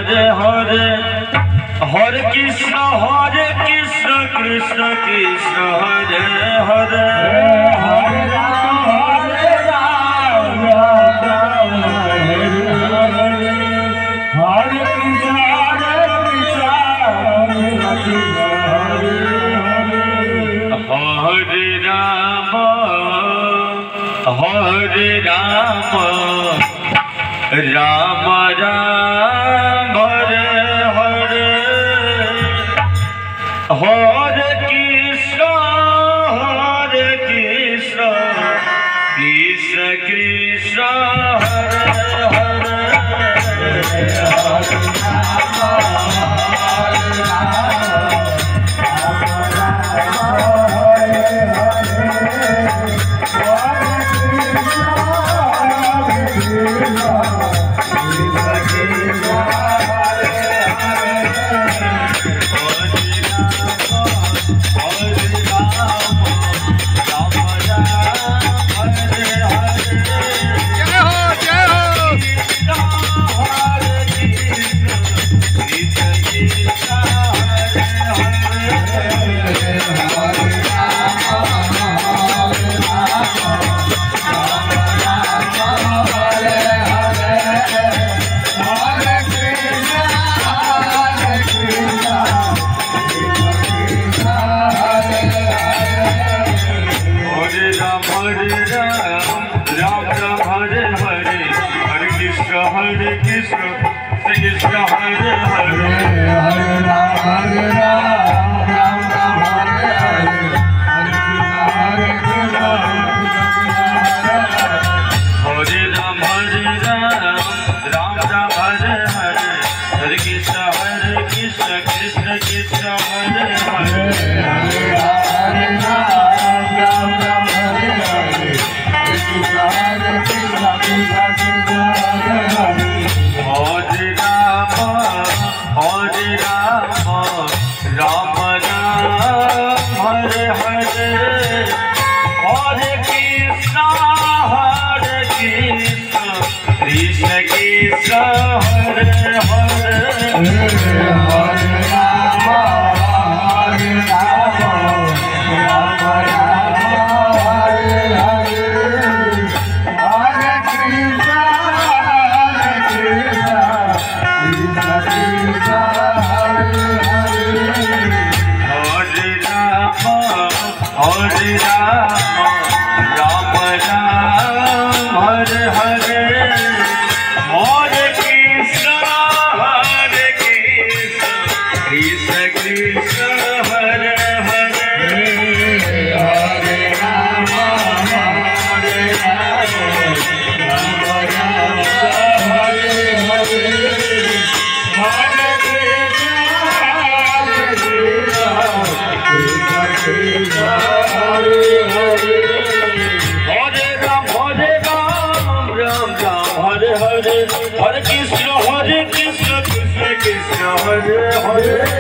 Hare Hare Hare Krishna Krishna Krishna Hare Hare Hare Ram Hare Krishna Hare Ram Ram Ram Hare Hare Hare Krishna Krishna Krishna Hare Hare Hare Krishna Krishna Hare Hare Hare Ram Ram Ram Hare Hare Hare Krishna Hare Ram Ram Ram Hare Hare Hare Krishna Krishna Krishna Hare Hare Hare Ram Ram Ram Hare Hare Hare Krishna Krishna Hare Ram Ram Ram Hare Hare Hare Krishna Krishna Krishna Hare Hare Hare Ram Ram Hare Hare Hare Krishna Hare Ram Ram Ram Hare Hare Hare Krishna Krishna Krishna Hare Hare Hare Ram Ram Ram Hare Hare Hare Krishna Hare Hare Hare Ram Ram Ram Hare Hare Hare Krishna Krishna Krishna Hare Hare